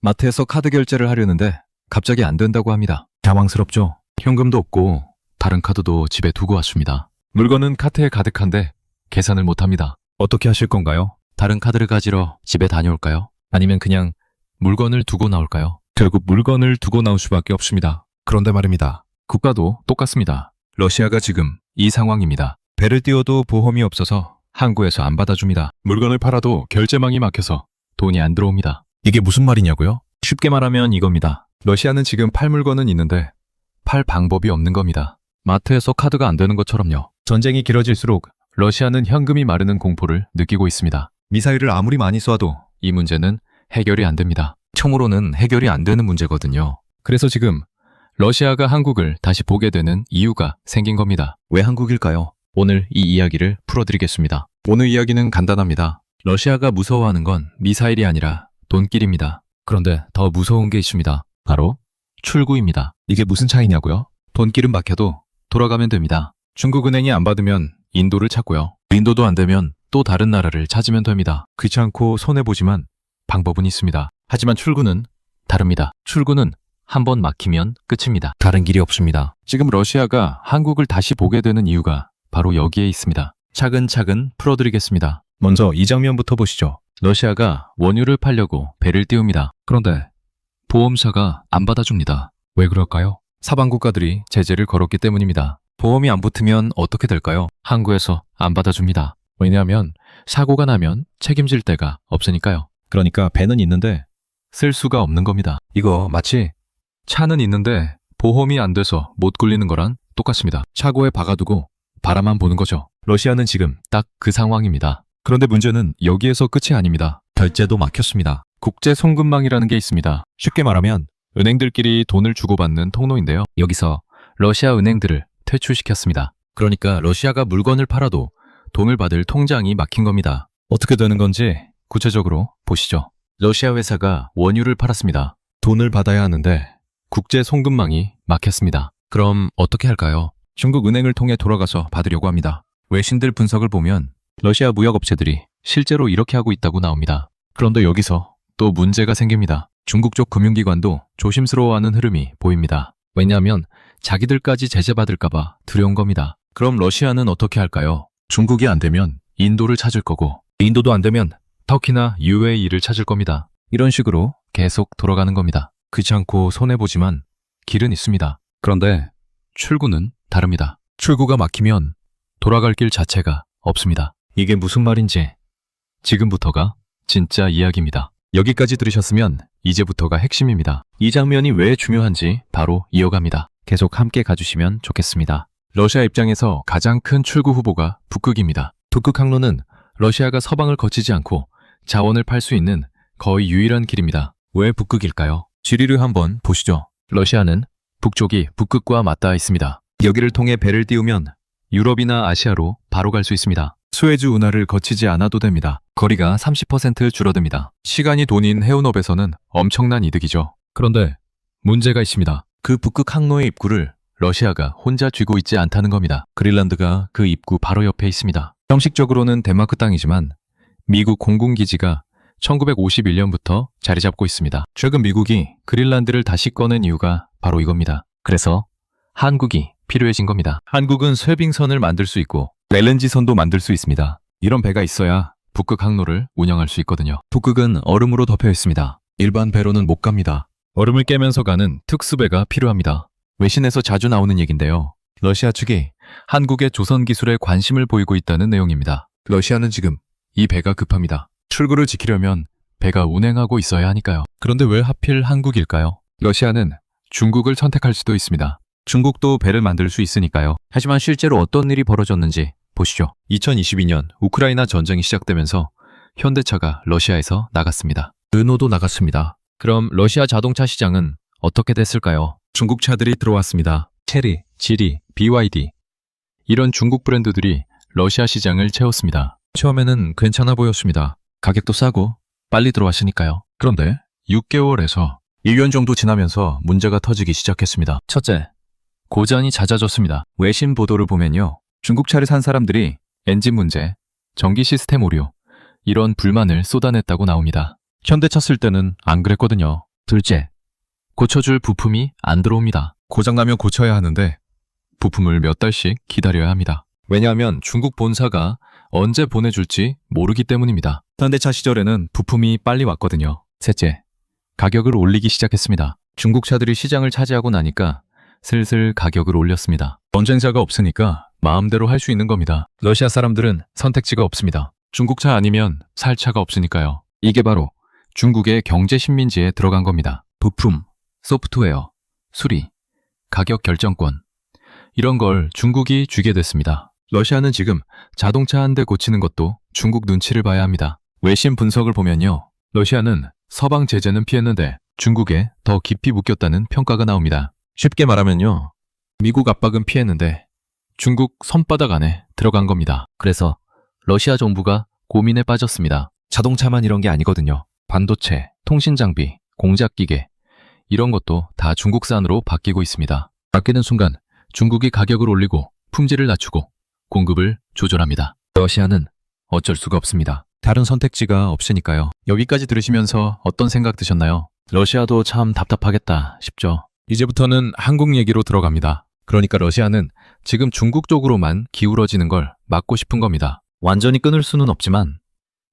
마트에서 카드 결제를 하려는데 갑자기 안 된다고 합니다. 당황스럽죠? 현금도 없고 다른 카드도 집에 두고 왔습니다. 물건은 카트에 가득한데 계산을 못합니다. 어떻게 하실 건가요? 다른 카드를 가지러 집에 다녀올까요? 아니면 그냥 물건을 두고 나올까요? 결국 물건을 두고 나올 수밖에 없습니다. 그런데 말입니다. 국가도 똑같습니다. 러시아가 지금 이 상황입니다. 배를 띄워도 보험이 없어서 항구에서 안 받아줍니다. 물건을 팔아도 결제망이 막혀서 돈이 안 들어옵니다. 이게 무슨 말이냐고요? 쉽게 말하면 이겁니다. 러시아는 지금 팔 물건은 있는데 팔 방법이 없는 겁니다. 마트에서 카드가 안 되는 것처럼요. 전쟁이 길어질수록 러시아는 현금이 마르는 공포를 느끼고 있습니다. 미사일을 아무리 많이 쏴도 이 문제는 해결이 안 됩니다. 총으로는 해결이 안 되는 문제거든요. 그래서 지금 러시아가 한국을 다시 보게 되는 이유가 생긴 겁니다. 왜 한국일까요? 오늘 이 이야기를 풀어드리겠습니다. 오늘 이야기는 간단합니다. 러시아가 무서워하는 건 미사일이 아니라 돈길입니다. 그런데 더 무서운 게 있습니다. 바로 출구입니다. 이게 무슨 차이냐고요? 돈길은 막혀도 돌아가면 됩니다. 중국은행이 안 받으면 인도를 찾고요. 인도도 안 되면 또 다른 나라를 찾으면 됩니다. 귀찮고 손해보지만 방법은 있습니다. 하지만 출구는 다릅니다. 출구는 한번 막히면 끝입니다. 다른 길이 없습니다. 지금 러시아가 한국을 다시 보게 되는 이유가 바로 여기에 있습니다. 차근차근 풀어드리겠습니다. 먼저 이 장면부터 보시죠. 러시아가 원유를 팔려고 배를 띄웁니다. 그런데 보험사가 안 받아줍니다. 왜 그럴까요? 사방 국가들이 제재를 걸었기 때문입니다. 보험이 안 붙으면 어떻게 될까요? 항구에서 안 받아줍니다. 왜냐하면 사고가 나면 책임질 데가 없으니까요. 그러니까 배는 있는데 쓸 수가 없는 겁니다. 이거 마치 차는 있는데 보험이 안 돼서 못 굴리는 거랑 똑같습니다. 차고에 박아두고 바라만 보는 거죠. 러시아는 지금 딱 그 상황입니다. 그런데 문제는 여기에서 끝이 아닙니다. 결제도 막혔습니다. 국제 송금망이라는 게 있습니다. 쉽게 말하면 은행들끼리 돈을 주고받는 통로인데요. 여기서 러시아 은행들을 퇴출시켰습니다. 그러니까 러시아가 물건을 팔아도 돈을 받을 통장이 막힌 겁니다. 어떻게 되는 건지 구체적으로 보시죠. 러시아 회사가 원유를 팔았습니다. 돈을 받아야 하는데 국제 송금망이 막혔습니다. 그럼 어떻게 할까요? 중국 은행을 통해 돌아가서 받으려고 합니다. 외신들 분석을 보면 러시아 무역업체들이 실제로 이렇게 하고 있다고 나옵니다. 그런데 여기서 또 문제가 생깁니다. 중국 쪽 금융기관도 조심스러워하는 흐름이 보입니다. 왜냐하면 자기들까지 제재받을까봐 두려운 겁니다. 그럼 러시아는 어떻게 할까요? 중국이 안 되면 인도를 찾을 거고, 인도도 안 되면 터키나 UAE를 찾을 겁니다. 이런 식으로 계속 돌아가는 겁니다. 귀찮고 손해보지만 길은 있습니다. 그런데 출구는 다릅니다. 출구가 막히면 돌아갈 길 자체가 없습니다. 이게 무슨 말인지 지금부터가 진짜 이야기입니다. 여기까지 들으셨으면 이제부터가 핵심입니다. 이 장면이 왜 중요한지 바로 이어갑니다. 계속 함께 가주시면 좋겠습니다. 러시아 입장에서 가장 큰 출구 후보가 북극입니다. 북극 항로는 러시아가 서방을 거치지 않고 자원을 팔 수 있는 거의 유일한 길입니다. 왜 북극일까요? 지리를 한번 보시죠. 러시아는 북쪽이 북극과 맞닿아 있습니다. 여기를 통해 배를 띄우면 유럽이나 아시아로 바로 갈 수 있습니다. 수에즈 운하를 거치지 않아도 됩니다. 거리가 30% 줄어듭니다. 시간이 돈인 해운업에서는 엄청난 이득이죠. 그런데 문제가 있습니다. 그 북극 항로의 입구를 러시아가 혼자 쥐고 있지 않다는 겁니다. 그린란드가 그 입구 바로 옆에 있습니다. 형식적으로는 덴마크 땅이지만 미국 공군기지가 1951년부터 자리 잡고 있습니다. 최근 미국이 그린란드를 다시 꺼낸 이유가 바로 이겁니다. 그래서 한국이 필요해진 겁니다. 한국은 쇄빙선을 만들 수 있고 LNG선도 만들 수 있습니다. 이런 배가 있어야 북극 항로를 운영할 수 있거든요. 북극은 얼음으로 덮여 있습니다. 일반 배로는 못 갑니다. 얼음을 깨면서 가는 특수배가 필요합니다. 외신에서 자주 나오는 얘긴데요. 러시아 측이 한국의 조선 기술에 관심을 보이고 있다는 내용입니다. 러시아는 지금 이 배가 급합니다. 출구를 지키려면 배가 운행하고 있어야 하니까요. 그런데 왜 하필 한국일까요? 러시아는 중국을 선택할 수도 있습니다. 중국도 배를 만들 수 있으니까요. 하지만 실제로 어떤 일이 벌어졌는지 보시죠. 2022년 우크라이나 전쟁이 시작되면서 현대차가 러시아에서 나갔습니다. 르노도 나갔습니다. 그럼 러시아 자동차 시장은 어떻게 됐을까요? 중국 차들이 들어왔습니다. 체리, 지리, BYD 이런 중국 브랜드들이 러시아 시장을 채웠습니다. 처음에는 괜찮아 보였습니다. 가격도 싸고 빨리 들어왔으니까요. 그런데 6개월에서 1년 정도 지나면서 문제가 터지기 시작했습니다. 첫째, 고장이 잦아졌습니다. 외신 보도를 보면요. 중국 차를 산 사람들이 엔진 문제, 전기 시스템 오류 이런 불만을 쏟아냈다고 나옵니다. 현대차 쓸 때는 안 그랬거든요. 둘째, 고쳐줄 부품이 안 들어옵니다. 고장나면 고쳐야 하는데 부품을 몇 달씩 기다려야 합니다. 왜냐하면 중국 본사가 언제 보내줄지 모르기 때문입니다. 현대차 시절에는 부품이 빨리 왔거든요. 셋째, 가격을 올리기 시작했습니다. 중국 차들이 시장을 차지하고 나니까 슬슬 가격을 올렸습니다. 경쟁자가 없으니까 마음대로 할 수 있는 겁니다. 러시아 사람들은 선택지가 없습니다. 중국 차 아니면 살 차가 없으니까요. 이게 바로 중국의 경제 식민지에 들어간 겁니다. 부품, 소프트웨어, 수리, 가격 결정권 이런 걸 중국이 쥐게 됐습니다. 러시아는 지금 자동차 한 대 고치는 것도 중국 눈치를 봐야 합니다. 외신 분석을 보면요. 러시아는 서방 제재는 피했는데 중국에 더 깊이 묶였다는 평가가 나옵니다. 쉽게 말하면요. 미국 압박은 피했는데 중국 손바닥 안에 들어간 겁니다. 그래서 러시아 정부가 고민에 빠졌습니다. 자동차만 이런 게 아니거든요. 반도체, 통신장비, 공작기계 이런 것도 다 중국산으로 바뀌고 있습니다. 바뀌는 순간 중국이 가격을 올리고 품질을 낮추고 공급을 조절합니다. 러시아는 어쩔 수가 없습니다. 다른 선택지가 없으니까요. 여기까지 들으시면서 어떤 생각 드셨나요? 러시아도 참 답답하겠다 싶죠. 이제부터는 한국 얘기로 들어갑니다. 그러니까 러시아는 지금 중국 쪽으로만 기울어지는 걸 막고 싶은 겁니다. 완전히 끊을 수는 없지만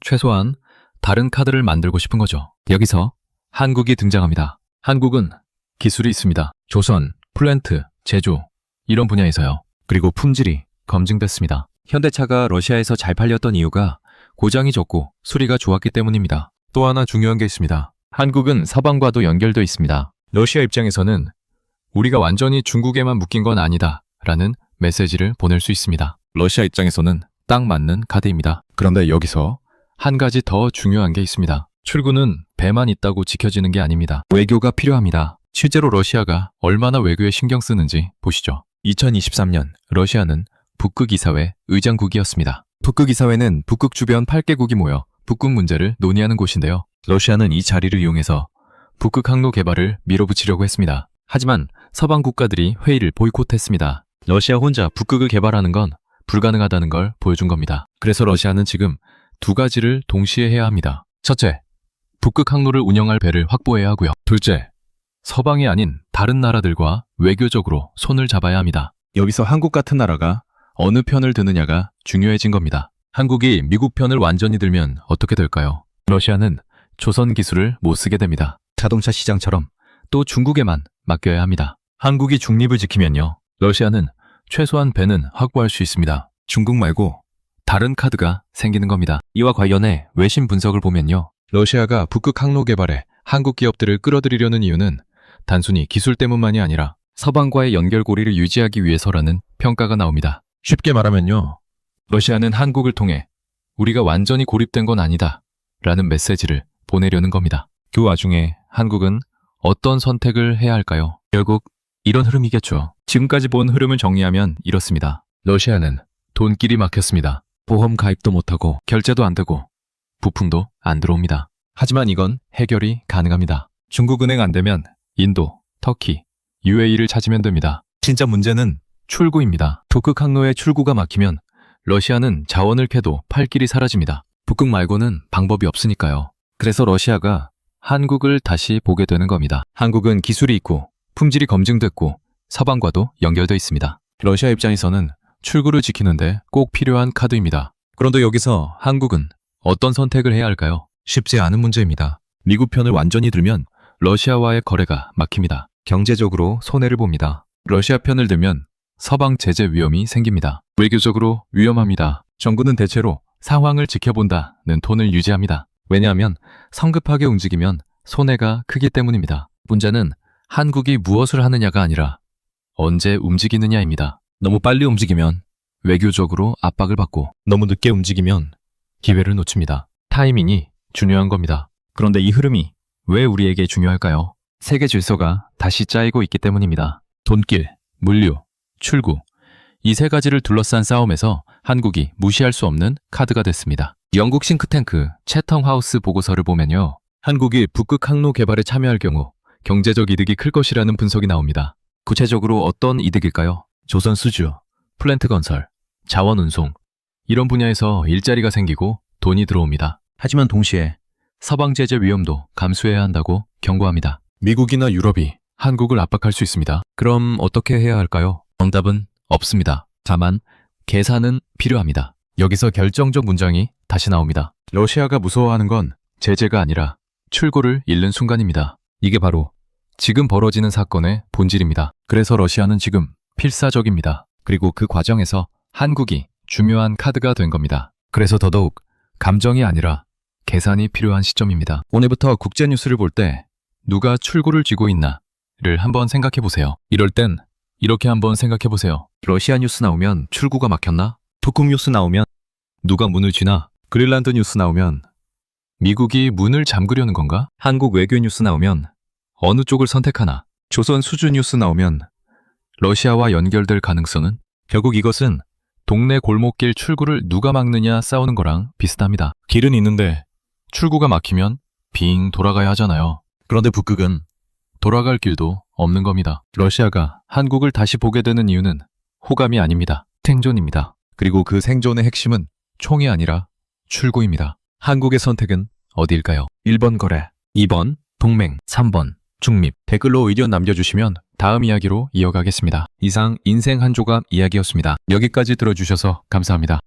최소한 다른 카드를 만들고 싶은 거죠. 여기서 한국이 등장합니다. 한국은 기술이 있습니다. 조선, 플랜트, 제조 이런 분야에서요. 그리고 품질이 검증됐습니다. 현대차가 러시아에서 잘 팔렸던 이유가 고장이 적고 수리가 좋았기 때문입니다. 또 하나 중요한 게 있습니다. 한국은 서방과도 연결되어 있습니다. 러시아 입장에서는 우리가 완전히 중국에만 묶인 건 아니다 라는 메시지를 보낼 수 있습니다. 러시아 입장에서는 딱 맞는 카드입니다. 그런데 여기서 한 가지 더 중요한 게 있습니다. 출구는 배만 있다고 지켜지는 게 아닙니다. 외교가 필요합니다. 실제로 러시아가 얼마나 외교에 신경 쓰는지 보시죠. 2023년 러시아는 북극 이사회 의장국이었습니다. 북극 이사회는 북극 주변 8개국이 모여 북극 문제를 논의하는 곳인데요. 러시아는 이 자리를 이용해서 북극 항로 개발을 밀어붙이려고 했습니다. 하지만 서방 국가들이 회의를 보이콧했습니다. 러시아 혼자 북극을 개발하는 건 불가능하다는 걸 보여준 겁니다. 그래서 러시아는 지금 두 가지를 동시에 해야 합니다. 첫째, 북극 항로를 운영할 배를 확보해야 하고요. 둘째, 서방이 아닌 다른 나라들과 외교적으로 손을 잡아야 합니다. 여기서 한국 같은 나라가 어느 편을 드느냐가 중요해진 겁니다. 한국이 미국 편을 완전히 들면 어떻게 될까요? 러시아는 조선 기술을 못 쓰게 됩니다. 자동차 시장처럼 또 중국에만 맡겨야 합니다. 한국이 중립을 지키면요. 러시아는 최소한 배는 확보할 수 있습니다. 중국 말고 다른 카드가 생기는 겁니다. 이와 관련해 외신 분석을 보면요. 러시아가 북극 항로 개발에 한국 기업들을 끌어들이려는 이유는 단순히 기술 때문만이 아니라 서방과의 연결고리를 유지하기 위해서라는 평가가 나옵니다. 쉽게 말하면요. 러시아는 한국을 통해 우리가 완전히 고립된 건 아니다 라는 메시지를 보내려는 겁니다. 그 와중에 한국은 어떤 선택을 해야 할까요? 결국 이런 흐름이겠죠. 지금까지 본 흐름을 정리하면 이렇습니다. 러시아는 돈길이 막혔습니다. 보험 가입도 못하고 결제도 안 되고 부품도 안 들어옵니다. 하지만 이건 해결이 가능합니다. 중국은행 안 되면 인도, 터키, UAE를 찾으면 됩니다. 진짜 문제는 출구입니다. 북극 항로의 출구가 막히면 러시아는 자원을 캐도 팔 길이 사라집니다. 북극 말고는 방법이 없으니까요. 그래서 러시아가 한국을 다시 보게 되는 겁니다. 한국은 기술이 있고 품질이 검증됐고 서방과도 연결되어 있습니다. 러시아 입장에서는 출구를 지키는데 꼭 필요한 카드입니다. 그런데 여기서 한국은 어떤 선택을 해야 할까요? 쉽지 않은 문제입니다. 미국 편을 완전히 들면 러시아와의 거래가 막힙니다. 경제적으로 손해를 봅니다. 러시아 편을 들면 서방 제재 위험이 생깁니다. 외교적으로 위험합니다. 정부는 대체로 상황을 지켜본다는 톤을 유지합니다. 왜냐하면 성급하게 움직이면 손해가 크기 때문입니다. 문제는 한국이 무엇을 하느냐가 아니라 언제 움직이느냐입니다. 너무 빨리 움직이면 외교적으로 압박을 받고 너무 늦게 움직이면 기회를 놓칩니다. 타이밍이 중요한 겁니다. 그런데 이 흐름이 왜 우리에게 중요할까요? 세계 질서가 다시 짜이고 있기 때문입니다. 돈길, 물류, 출구 이 세 가지를 둘러싼 싸움에서 한국이 무시할 수 없는 카드가 됐습니다. 영국 싱크탱크 채텀 하우스 보고서를 보면요. 한국이 북극 항로 개발에 참여할 경우 경제적 이득이 클 것이라는 분석이 나옵니다. 구체적으로 어떤 이득일까요? 조선 수주, 플랜트 건설, 자원 운송 이런 분야에서 일자리가 생기고 돈이 들어옵니다. 하지만 동시에 서방 제재 위험도 감수해야 한다고 경고합니다. 미국이나 유럽이 한국을 압박할 수 있습니다. 그럼 어떻게 해야 할까요? 정답은 없습니다. 다만 계산은 필요합니다. 여기서 결정적 문장이 다시 나옵니다. 러시아가 무서워하는 건 제재가 아니라 출구를 잃는 순간입니다. 이게 바로 지금 벌어지는 사건의 본질입니다. 그래서 러시아는 지금 필사적입니다. 그리고 그 과정에서 한국이 중요한 카드가 된 겁니다. 그래서 더더욱 감정이 아니라 계산이 필요한 시점입니다. 오늘부터 국제뉴스를 볼 때 누가 출구를 쥐고 있나를 한번 생각해 보세요. 이럴 땐 이렇게 한번 생각해 보세요. 러시아 뉴스 나오면 출구가 막혔나? 북극 뉴스 나오면 누가 문을 쥐나? 그린란드 뉴스 나오면 미국이 문을 잠그려는 건가? 한국 외교 뉴스 나오면 어느 쪽을 선택하나? 조선 수주 뉴스 나오면 러시아와 연결될 가능성은? 결국 이것은 동네 골목길 출구를 누가 막느냐 싸우는 거랑 비슷합니다. 길은 있는데 출구가 막히면 빙 돌아가야 하잖아요. 그런데 북극은 돌아갈 길도 없는 겁니다. 러시아가 한국을 다시 보게 되는 이유는 호감이 아닙니다. 생존입니다. 그리고 그 생존의 핵심은 총이 아니라 출구입니다. 한국의 선택은 어디일까요? 1번 거래, 2번 동맹, 3번 중립. 댓글로 의견 남겨주시면 다음 이야기로 이어가겠습니다. 이상 인생 한 조각 이야기였습니다. 여기까지 들어주셔서 감사합니다.